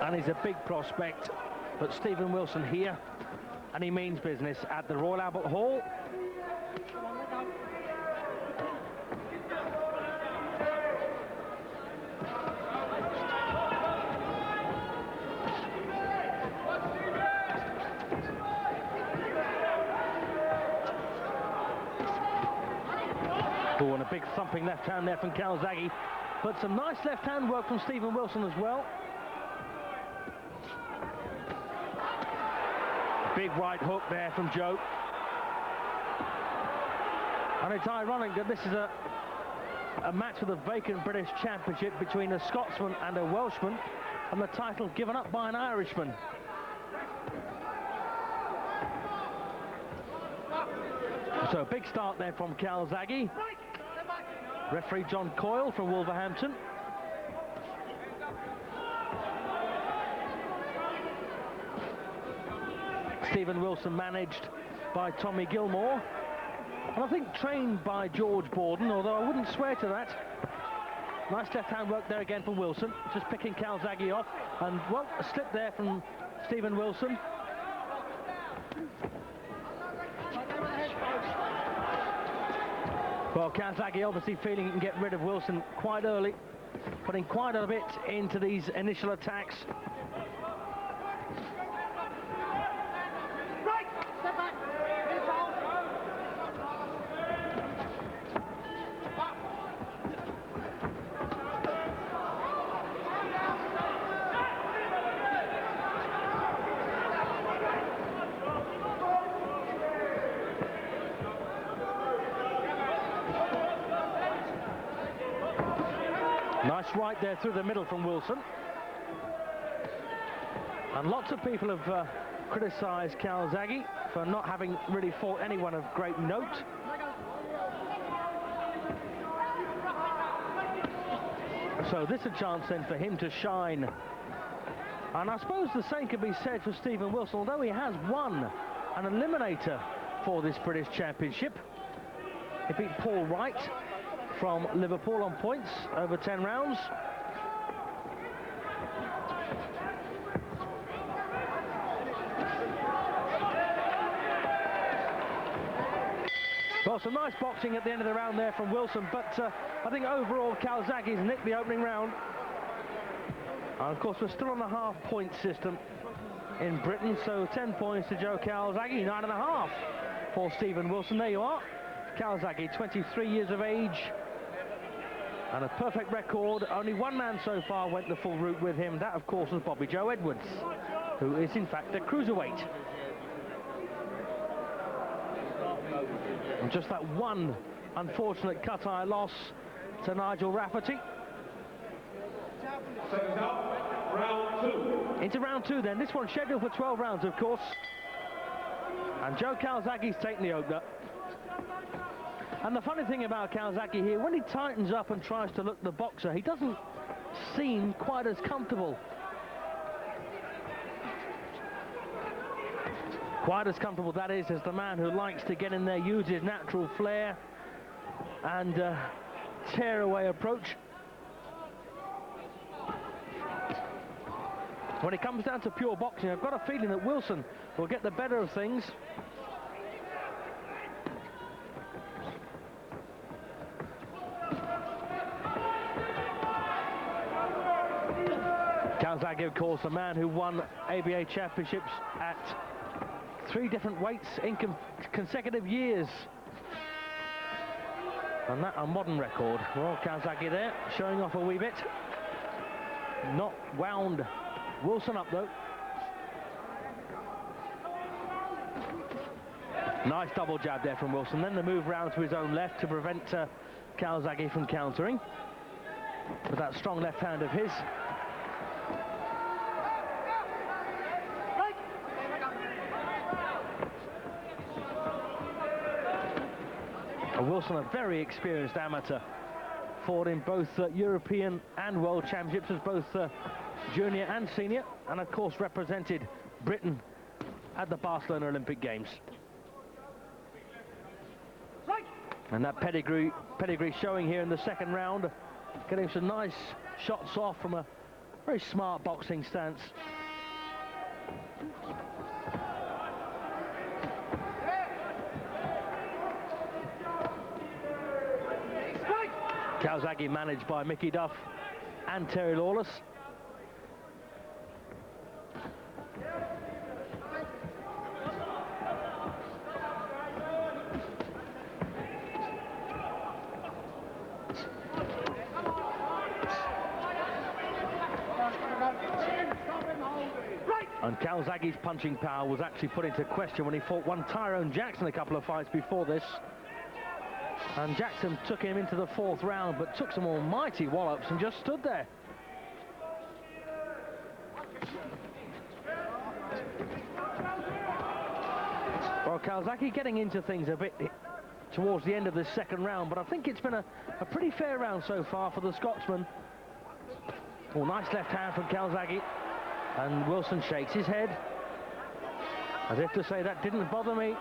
And he's a big prospect, but Stephen Wilson here, and he means business at the Royal Albert Hall. Oh, and a big thumping left hand there from Calzaghe, but some nice left hand work from Stephen Wilson as well. Big right hook there from Joe. And it's ironic that this is a match for the vacant British Championship between a Scotsman and a Welshman, and the title given up by an Irishman. So a big start there from Calzaghe. Referee John Coyle from Wolverhampton. Stephen Wilson managed by Tommy Gilmore, and I think trained by George Borden, although I wouldn't swear to that. Nice left hand work there again from Wilson, just picking Calzaghe off, and well, a slip there from Stephen Wilson. Well, Calzaghe obviously feeling he can get rid of Wilson quite early, putting quite a bit into these initial attacks. Nice right there through the middle from Wilson. And lots of people have criticised Calzaghe for not having really fought anyone of great note. So this is a chance then for him to shine. And I suppose the same could be said for Stephen Wilson, although he has won an eliminator for this British Championship. He beat Paul Wright from Liverpool on points over 10 rounds. Well, some nice boxing at the end of the round there from Wilson, but I think overall Calzaghe's nicked the opening round. And of course we're still on the half-point system in Britain, so 10 points to Joe Calzaghe, 9.5 for Stephen Wilson. There you are. Calzaghe, 23 years of age, and a perfect record. Only one man so far went the full route with him. That, of course, was Bobby Joe Edwards, who is, in fact, a cruiserweight. And just that one unfortunate cut-eye loss to Nigel Rafferty. Round two. Into round two, then. This one's scheduled for 12 rounds, of course. And Joe Calzaghe's taking the opener. And the funny thing about Calzaghe here, when he tightens up and tries to look the boxer, he doesn't seem quite as comfortable. Quite as comfortable, that is, as the man who likes to get in there, use his natural flair and tear-away approach. When it comes down to pure boxing, I've got a feeling that Wilson will get the better of things. Calzaghe, of course, a man who won ABA championships at 3 different weights in consecutive years. And that a modern record. Well, Calzaghe there, showing off a wee bit. Not wound Wilson up, though. Nice double jab there from Wilson. Then the move round to his own left to prevent Calzaghe from countering with that strong left hand of his. Wilson, a very experienced amateur, fought in both European and World Championships as both junior and senior, and of course represented Britain at the Barcelona Olympic Games. And that pedigree showing here in the second round, getting some nice shots off from a Very smart boxing stance. Calzaghe managed by Mickey Duff and Terry Lawless. And Calzaghe's punching power was actually put into question when he fought one Tyrone Jackson a couple of fights before this. And Jackson took him into the 4th round, but took some almighty wallops and just stood there. Well, Calzaghe getting into things a bit towards the end of this 2nd round, but I think it's been a pretty fair round so far for the Scotsman. Oh, nice left hand from Calzaghe. And Wilson shakes his head, as if to say, that didn't bother me.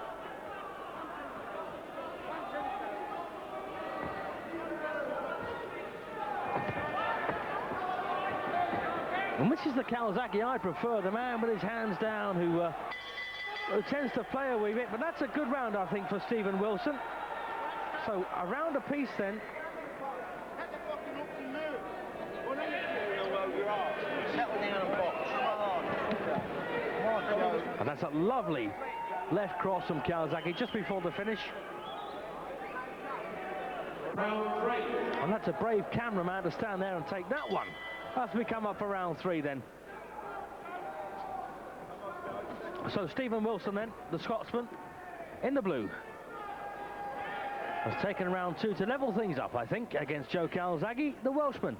And this is the Calzaghe I prefer, the man with his hands down, who tends to play a wee bit. But that's a good round, I think, for Stephen Wilson. So a round apiece then. And that's a lovely left cross from Calzaghe just before the finish. And that's a brave cameraman to stand there and take that one as we come up for round 3 then. So Stephen Wilson then, the Scotsman, in the blue, has taken round 2 to level things up, I think, against Joe Calzaghe, the Welshman.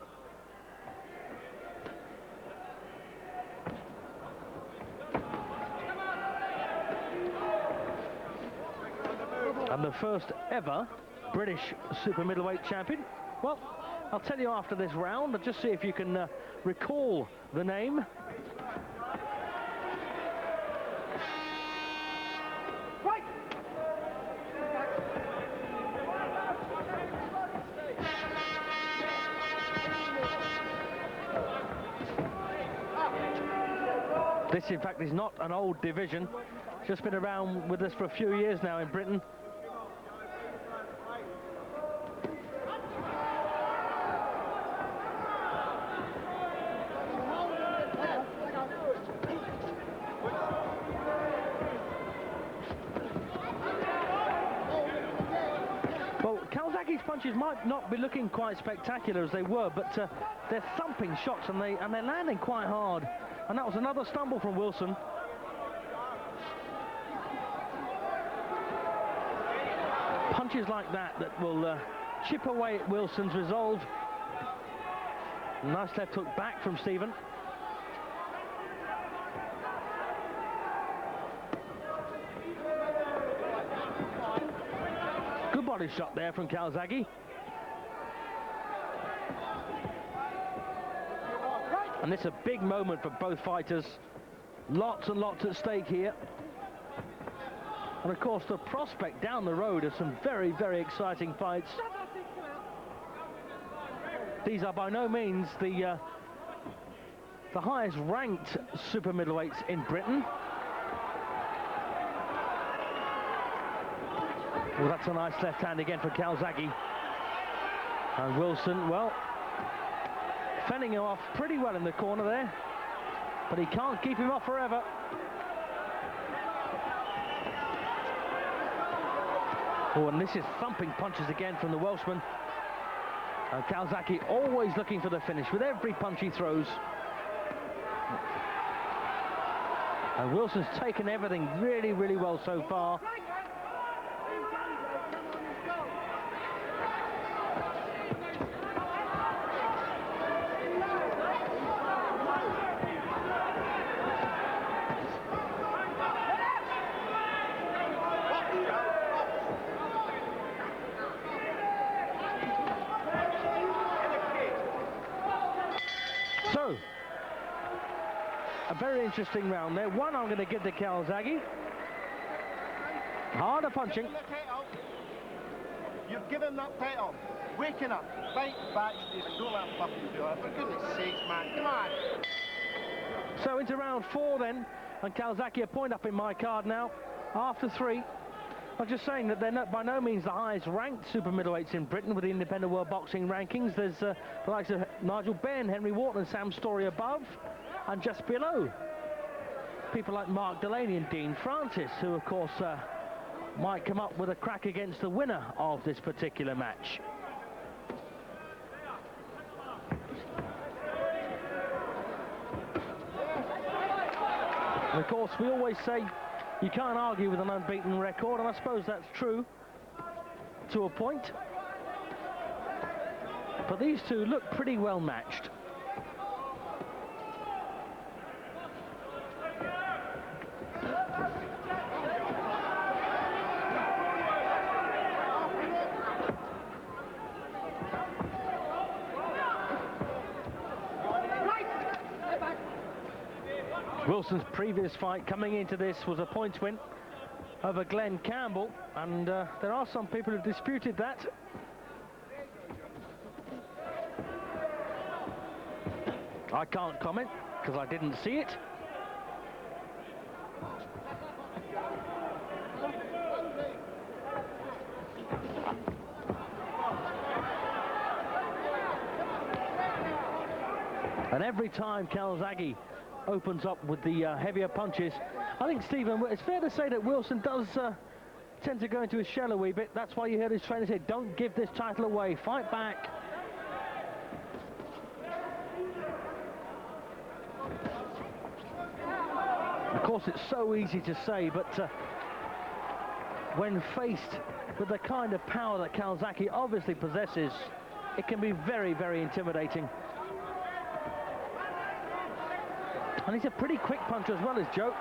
And the first ever British Super Middleweight champion. Well, I'll tell you after this round, but just see if you can recall the name. This, in fact, is not an old division. It's just been around with us for a few years now in Britain. Well, Calzaghe's punches might not be looking quite spectacular as they were, but they're thumping shots and they're landing quite hard. And that was another stumble from Wilson. Punches like that will chip away at Wilson's resolve. Nice left hook back from Stephen. Good body shot there from Calzaghe. And this is a big moment for both fighters. Lots and lots at stake here. And of course the prospect down the road of some very, very exciting fights. These are by no means the highest ranked super middleweights in Britain. Well, that's a nice left hand again for Calzaghe. And Wilson, well, fending him off pretty well in the corner there, but he can't keep him off forever. Oh, and this is thumping punches again from the Welshman. And Calzaghe always looking for the finish with every punch he throws. And Wilson's taken everything really, really well so far. So, a very interesting round there. One I'm going to give to Calzaghe. Harder punching. You've given that payoff. Waking up. Fight back, Stephen. Don't let him fucking do it. For goodness sakes, man. Come on. So into round 4 then, and Calzaghe a point up in my card now, after 3. I'm just saying that they're not, by no means the highest ranked super middleweights in Britain with the independent world boxing rankings. There's the likes of Nigel Benn, Henry Wharton and Sam Story above, and just below, people like Mark Delaney and Dean Francis, who of course might come up with a crack against the winner of this particular match. And of course, we always say you can't argue with an unbeaten record, and I suppose that's true to a point. But these two look pretty well matched. Wilson's previous fight coming into this was a points win over Glenn Campbell, and there are some people who've disputed that. I can't comment because I didn't see it. And every time Calzaghe opens up with the heavier punches, I think, Stephen, it's fair to say that Wilson does tend to go into his shell a wee bit. That's why you heard his trainer say, don't give this title away, fight back. Of course, it's so easy to say, but when faced with the kind of power that Calzaghe obviously possesses, it can be very, very intimidating. And he's a pretty quick puncher as well as Joe.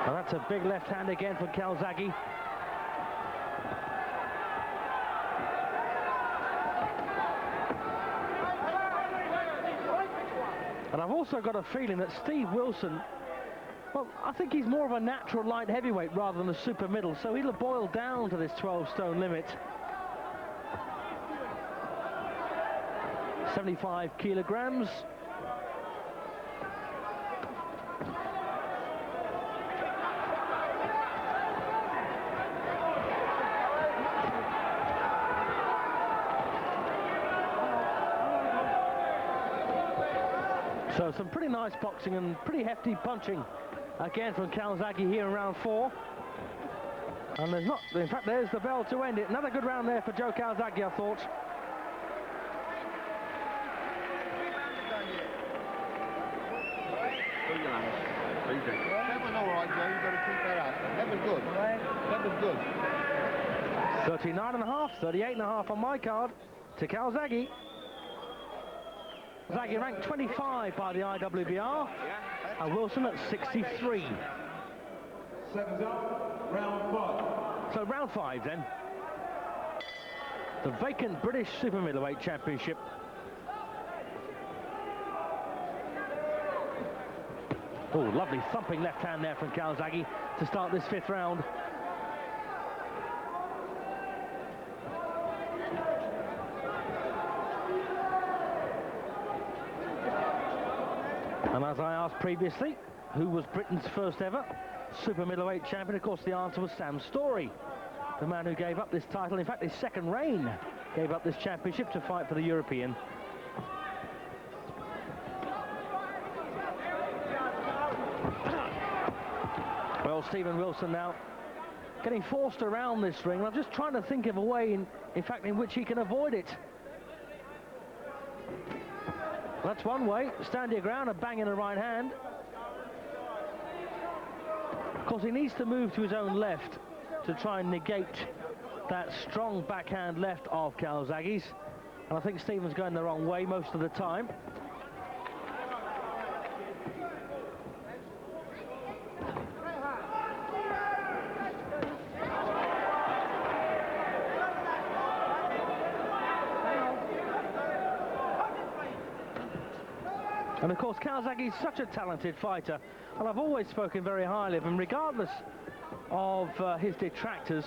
Well, that's a big left hand again for Calzaghe. And I've also got a feeling that Steve Wilson, well, I think he's more of a natural light heavyweight rather than a super middle, so he'll boil down to this 12-stone limit. 75 kilograms. So some pretty nice boxing and pretty hefty punching again from Calzaghe here in round 4. And there's not, in fact, there's the bell to end it. Another good round there for Joe Calzaghe, I thought. That was all right, Joe. You've got to keep that up. That was good. That was good. 39.5, 38.5 on my card to Calzaghe. Calzaghe ranked 25 by the IWBR, and Wilson at 63. Seconds up, round 5. So round 5 then. The vacant British Super Middleweight Championship. Oh, lovely thumping left hand there from Calzaghe to start this 5th round. And as I asked previously, who was Britain's first ever super middleweight champion? Of course, the answer was Sam Story, the man who gave up this title. In fact, his second reign gave up this championship to fight for the European. Well, Stephen Wilson now getting forced around this ring. I'm just trying to think of a way, in fact, in which he can avoid it. That's one way. Stand your ground and bang in the right hand. Of course, he needs to move to his own left to try and negate that strong backhand left of Calzaghe's. And I think Stephen's going the wrong way most of the time. And of course, Calzaghe is such a talented fighter, and I've always spoken very highly of him, regardless of his detractors.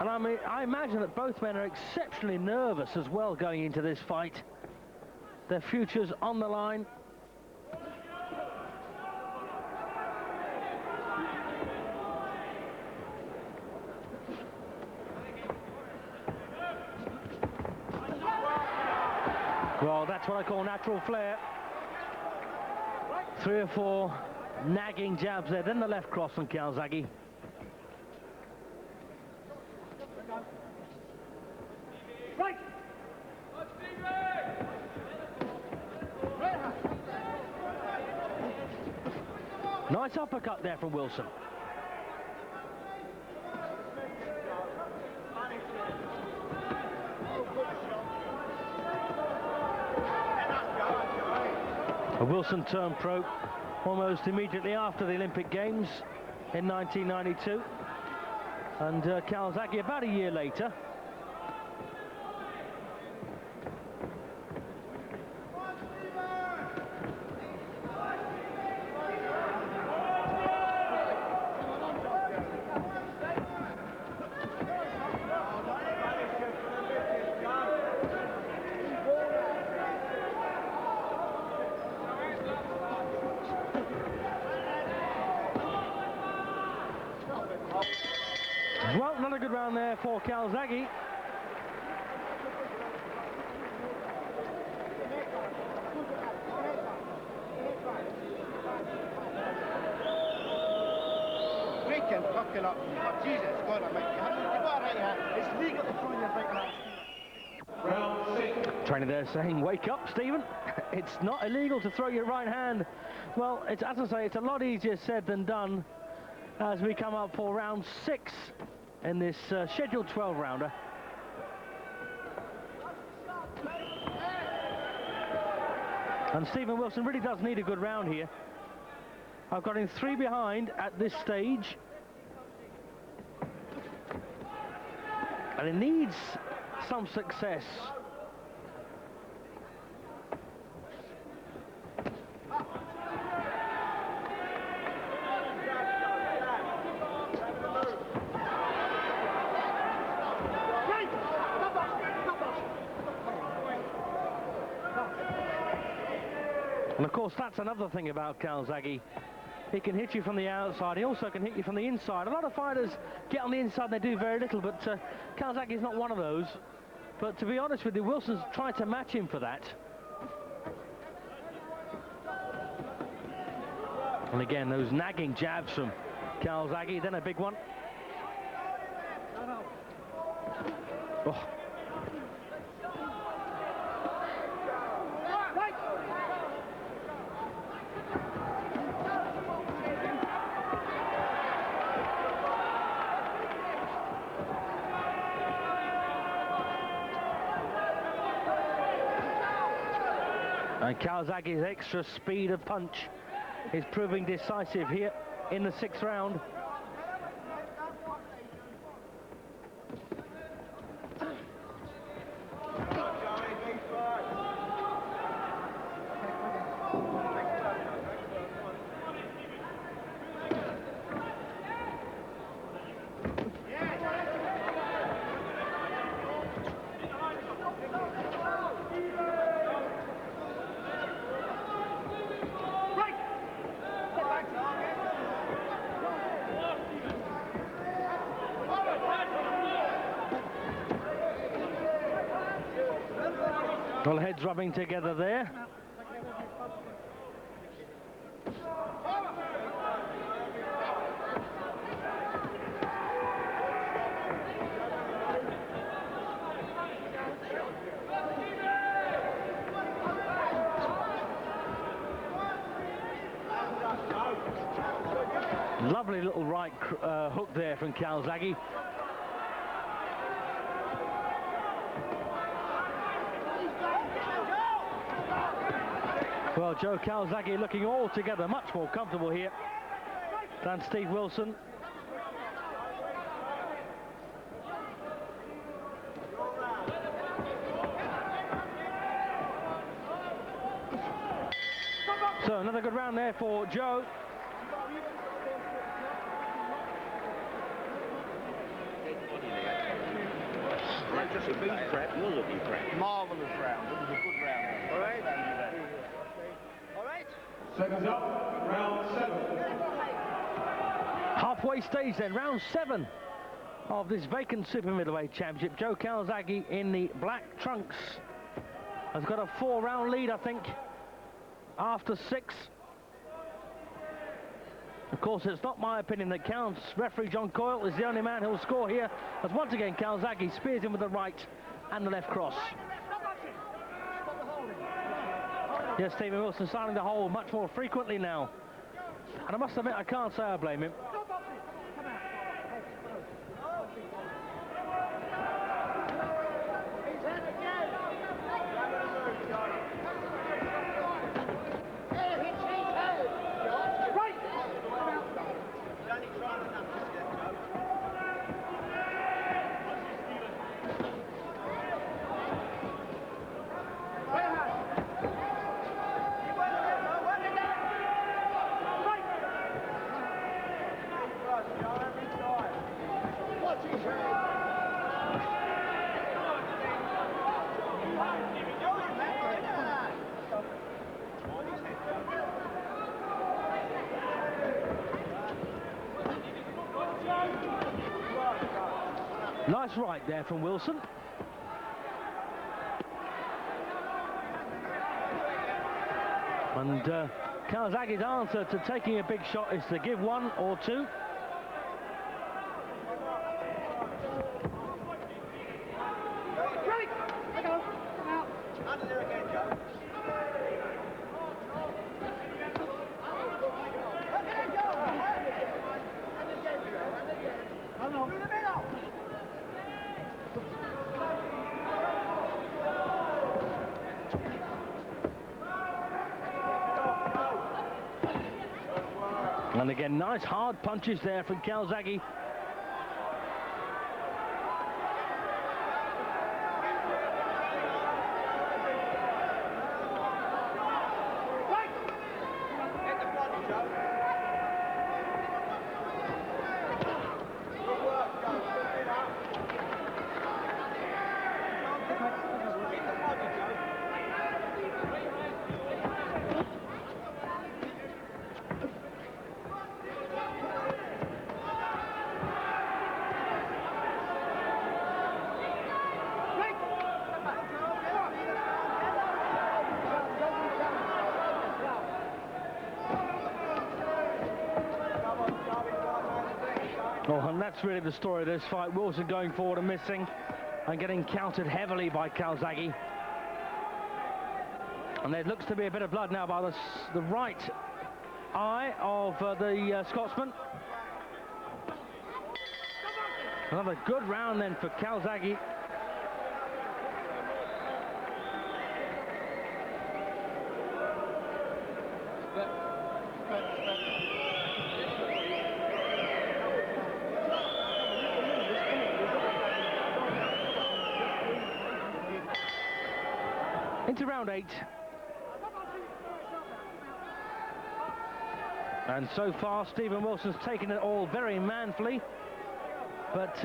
And I imagine that both men are exceptionally nervous as well going into this fight. Their future's on the line. Well, that's what I call natural flair. 3 or 4 nagging jabs there, then the left cross from Calzaghe. Right. Nice uppercut there from Wilson. Wilson turned pro almost immediately after the Olympic Games in 1992, and Calzaghe about a year later. Well, another good round there for Calzaghe. Vacant, fucking up. Oh, Jesus God, I mean, you've got a right hand. It's legal to throw your vacant out. Round 6. Trainer there saying, wake up, Stephen. It's not illegal to throw your right hand. Well, it's, as I say, it's a lot easier said than done as we come up for round 6 in this scheduled 12-rounder. And Stephen Wilson really does need a good round here. I've got him 3 behind at this stage. And he needs some success. And of course, that's another thing about Calzaghe. He can hit you from the outside. He also can hit you from the inside. A lot of fighters get on the inside and they do very little, but Calzaghe is not one of those. But to be honest with you, Wilson's trying to match him for that. And again, those nagging jabs from Calzaghe, then a big one. Oh. And Calzaghe's extra speed of punch is proving decisive here in the 6th round. Well, heads rubbing together there. Lovely little right hook there from Calzaghe. Well, Joe Calzaghe looking altogether much more comfortable here than Steve Wilson. So another good round there for Joe. Just a big crap, you're looking crap. Marvellous round. It was a good round. All right. All right. Seconds up, round 7. Halfway stage then, round 7 of this vacant Super Middleweight Championship. Joe Calzaghe in the black trunks has got a 4-round lead, I think, after 6. Of course, it's not my opinion that counts. Referee John Coyle is the only man who will score here, as once again Calzaghe spears him with the right and the left cross. Yes, Stephen Wilson starting the hole much more frequently now. And I must admit, I can't say I blame him. Nice right there from Wilson. And Calzaghe's answer to taking a big shot is to give 1 or 2. And again, nice hard punches there from Calzaghe. Oh, and that's really the story of this fight. Wilson going forward and missing, and getting countered heavily by Calzaghe. And there looks to be a bit of blood now by the right eye of the Scotsman. Another good round then for Calzaghe. Into round 8. And so far, Stephen Wilson's taken it all very manfully. But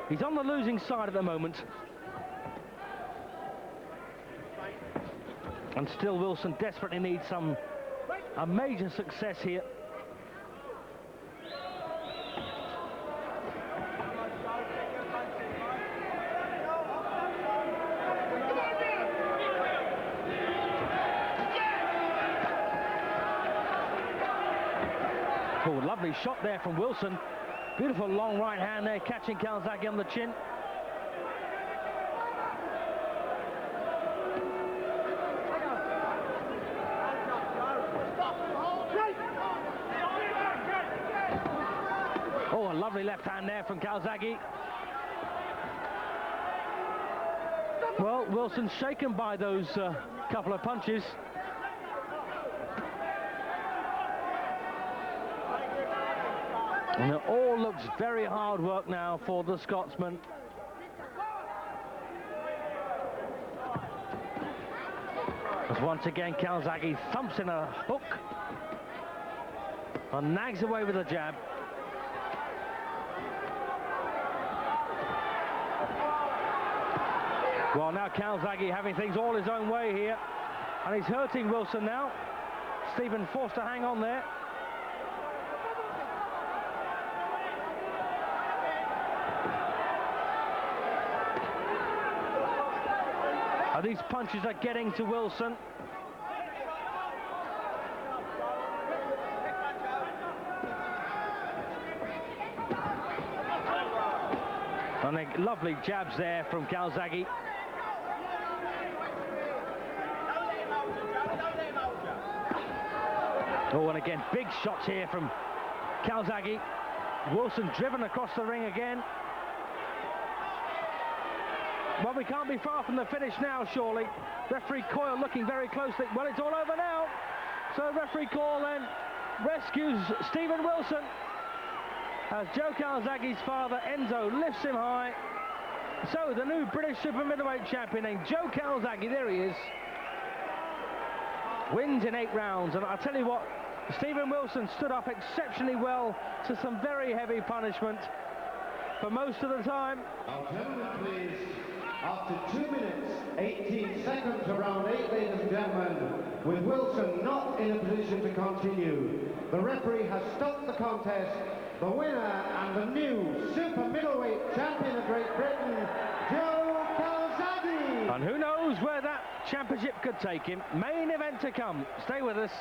he's on the losing side at the moment. And still Wilson desperately needs a major success here. Oh, lovely shot there from Wilson. Beautiful long right hand there, catching Calzaghe on the chin. Oh, a lovely left hand there from Calzaghe. Well, Wilson's shaken by those couple of punches. And it all looks very hard work now for the Scotsman. As once again Calzaghe thumps in a hook and nags away with a jab. Well, now Calzaghe having things all his own way here, and he's hurting Wilson now. Stephen forced to hang on there. And these punches are getting to Wilson. And lovely jabs there from Calzaghe. Oh, and again, big shots here from Calzaghe. Wilson driven across the ring again. Well, we can't be far from the finish now, surely. Referee Coyle looking very closely. Well, it's all over now. So referee Coyle then rescues Stephen Wilson as Joe Calzaghe's father, Enzo, lifts him high. So the new British Super Middleweight champion named Joe Calzaghe, there he is, wins in 8 rounds. And I'll tell you what, Stephen Wilson stood up exceptionally well to some very heavy punishment for most of the time. Gentlemen, please. After 2 minutes, 18 seconds to round 8, ladies and gentlemen, with Wilson not in a position to continue, the referee has stopped the contest. The winner and the new Super Middleweight champion of Great Britain, Joe Calzaghe. And who knows where that championship could take him. Main event to come. Stay with us.